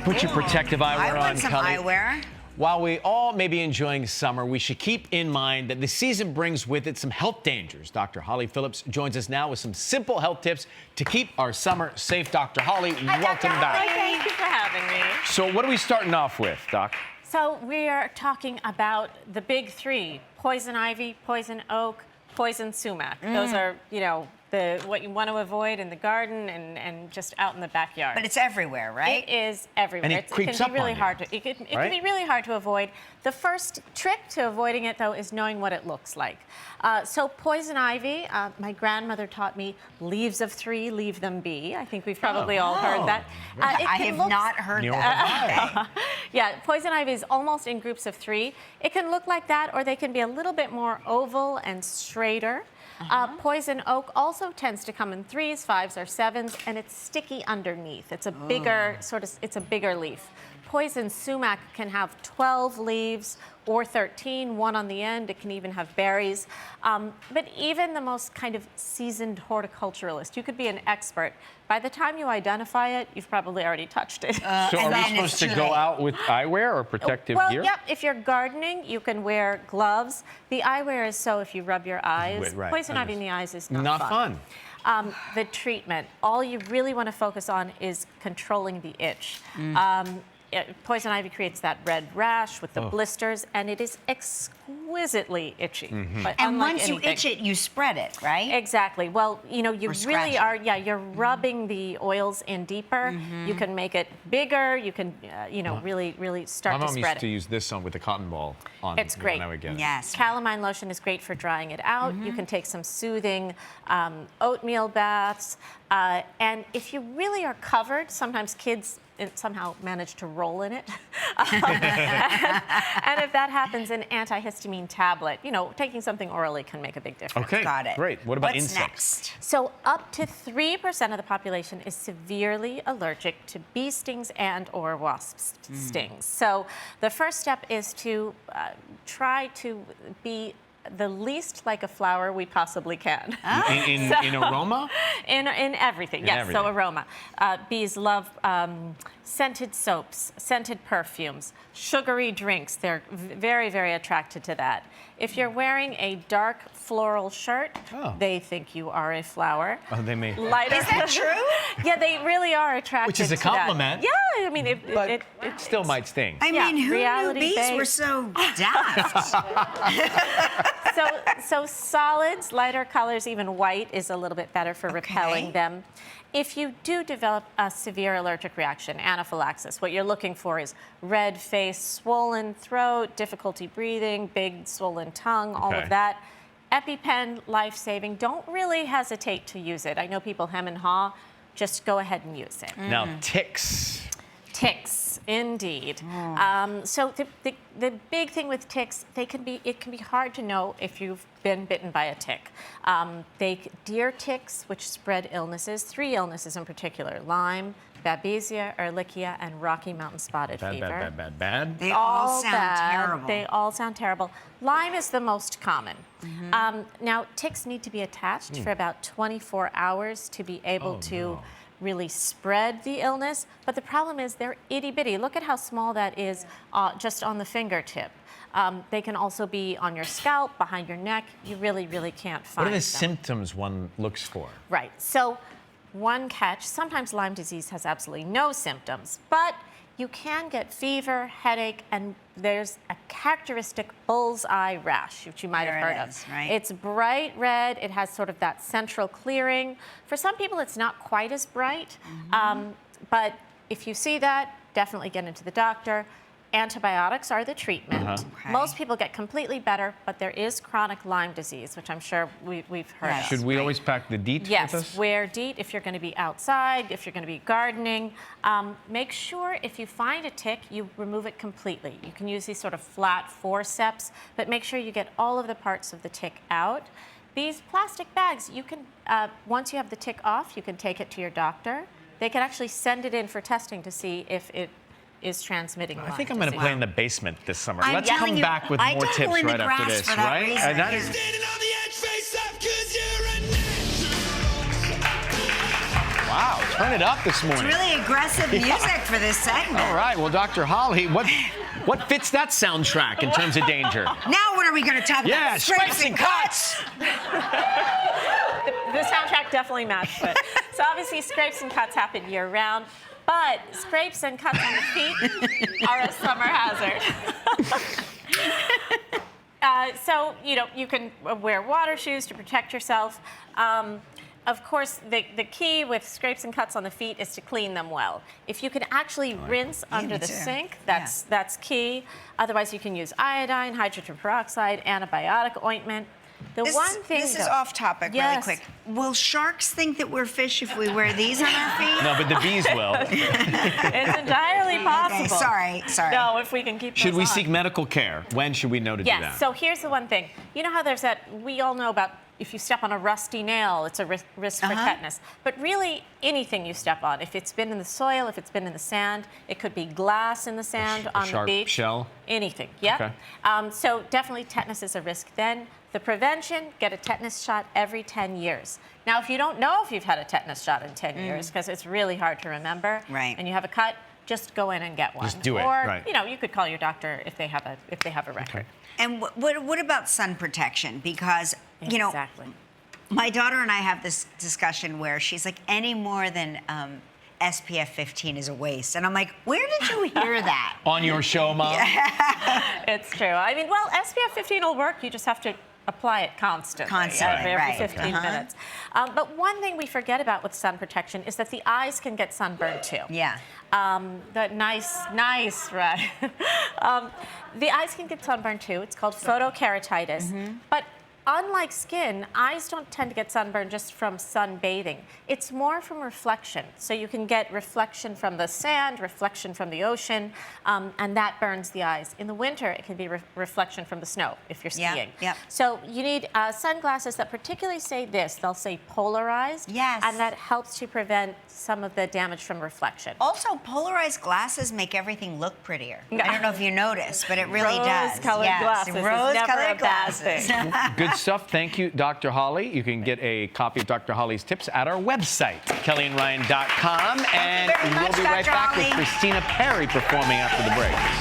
Put your protective eyewear I on, want some Kelly. eyewear. While we all may be enjoying summer, we should keep in mind that the season brings with it some health dangers. Dr. Holly Phillips joins us now with some simple health tips to keep our summer safe. Dr. Holly, welcome back. Thank you for having me. So what are we starting off with, Doc? So we are talking about the big three: poison ivy, poison oak, poison sumac. Those are, what you want to avoid in the garden and just out in the backyard. But it's everywhere, right? It is everywhere. And it creeps can up be really on you, hard to. It can be really hard to avoid. The first trick to avoiding it, though, is knowing what it looks like. So poison ivy, my grandmother taught me, leaves of three, leave them be. I think we've probably all heard that. I have not heard that. Yeah, poison ivy is almost in groups of three. It can look like that, or they can be a little bit more oval and straighter. Poison oak also tends to come in 3s, 5s, or 7s, and it's sticky underneath. It's a bigger it's a bigger leaf. Poison sumac can have 12 leaves or 13, one on the end. It can even have berries. But even the most kind of seasoned horticulturalist, you could be an expert. By the time you identify it, you've probably already touched it. So are we supposed to go out with eyewear or protective gear? Well, yep. If you're gardening, you can wear gloves. The eyewear is so if you rub your eyes. Right. Poison ivy in the eyes is not fun. The treatment, all you really want to focus on is controlling the itch. Poison ivy creates that red rash with the blisters, and it is exquisitely itchy. But And once anything, you itch it, you spread it, right? Exactly. Well, you really are, you're rubbing the oils in deeper. You can make it bigger. You can, really start to My spread mom used it. to use this with a cotton ball on. It's great. When I would get it. Yes. Calamine lotion is great for drying it out. You can take some soothing oatmeal baths. And if you really are covered, sometimes kids somehow manage to roll in it. and if that happens, an antihistamine tablet, taking something orally can make a big difference. Okay, Got it. great. What about What's insects? next? So up to 3% of the population is severely allergic to bee stings and or wasp stings. So the first step is to try to be the least like a flower we possibly can. In aroma? In everything, yes, everything. so aroma. Bees love scented soaps, scented perfumes, sugary drinks. They're very, very attracted to that. If you're wearing a dark floral shirt, they think you are a flower. Oh, they may. Lighter. Is that true? Yeah, they really are attracted Which is a to that. compliment. Yeah, I mean, But it still might sting. I mean, who knew reality bees based. were so daft? So solids, lighter colors, even white is a little bit better for repelling them. If you do develop a severe allergic reaction, anaphylaxis, what you're looking for is red face, swollen throat, difficulty breathing, big swollen tongue, all of that. EpiPen, life-saving. Don't really hesitate to use it. I know people hem and haw. Just go ahead and use it. Now, ticks. Ticks, indeed. So the big thing with ticks, it can be hard to know if you've been bitten by a tick. Deer ticks, which spread illnesses, 3 illnesses in particular: Lyme, Babesia, Ehrlichia, and Rocky Mountain spotted fever. Bad. They all sound terrible. They all sound terrible. Lyme is the most common. Now, ticks need to be attached for about 24 hours to be able to really spread the illness, but the problem is they're itty-bitty. Look at how small that is just on the fingertip. They can also be on your scalp, behind your neck. You really, really can't find What are the them. symptoms one looks for? Right. So one catch, sometimes Lyme disease has absolutely no symptoms, but you can get fever, headache, and there's a characteristic bullseye rash, which you might have heard of. Right? It's bright red. It has sort of that central clearing. For some people, it's not quite as bright, but if you see that, definitely get into the doctor. Antibiotics are the treatment. Most people get completely better, but there is chronic Lyme disease, which I'm sure we've heard of. Should we always pack the DEET with Yes, us? wear DEET if you're going to be outside, if you're going to be gardening. Make sure if you find a tick, you remove it completely. You can use these sort of flat forceps, but make sure you get all of the parts of the tick out. These plastic bags, you can, once you have the tick off, you can take it to your doctor. They can actually send it in for testing to see if it is transmitting Lyme I think I'm going to disease. play in the basement this summer. I'm Let's telling come you, back with I more don't tips go in the right after grass this, for that right? reason. And that is Standing on the edge, face up, 'cause you're a natural. wow. turn it up this morning. It's really aggressive music for this segment. All right, well, Dr. Holly, what fits that soundtrack in terms of danger? Now what are we going to talk Yeah, about? scrapes and cuts. The soundtrack definitely matched it. So obviously scrapes and cuts happen year round, but scrapes and cuts on the feet are a summer hazard. So, you can wear water shoes to protect yourself. Of course, the key with scrapes and cuts on the feet is to clean them well. If you can actually rinse under the sink, that's key. Otherwise, you can use iodine, hydrogen peroxide, antibiotic ointment. This is off topic really quick. Will sharks think that we're fish if we wear these on our feet? No, but the bees will. It's entirely possible. Okay, sorry. No, if we can keep Should those we on. seek medical care? When should we know to do that? Yes, so here's the one thing. You know how there's we all know about if you step on a rusty nail, it's a risk for tetanus. But really, anything you step on, if it's been in the soil, if it's been in the sand, it could be glass in the sand on the beach. Shell? Anything, yeah. Okay. So definitely tetanus is a risk then. The prevention, get a tetanus shot every 10 years. Now, if you don't know if you've had a tetanus shot in 10 years, because it's really hard to remember, and you have a cut, just go in and get one. Just do it, or, you could call your doctor if they have a record. Okay. And what about sun protection? Because, my daughter and I have this discussion where she's like, any more than SPF 15 is a waste. And I'm like, where did you hear that? On your show, Mom? It's true. I mean, well, SPF 15 will work. You just have to apply it constantly. Every 15 minutes. But one thing we forget about with sun protection is that the eyes can get sunburned too. Yeah. Nice, right? The eyes can get sunburned too. It's called photokeratitis. But unlike skin, eyes don't tend to get sunburned just from sunbathing. It's more from reflection. So you can get reflection from the sand, reflection from the ocean, and that burns the eyes. In the winter, it can be reflection from the snow if you're skiing. So you need sunglasses that particularly say this. They'll say polarized. Yes. And that helps to prevent some of the damage from reflection. Also, polarized glasses make everything look prettier. I don't know if you noticed, but it really does. Rose-colored glasses. Rose-colored glasses. Good stuff. Thank you, Dr. Holly. You can get a copy of Dr. Holly's tips at our website, kellyandryan.com. And we'll be right back with Christina Perry performing after the break.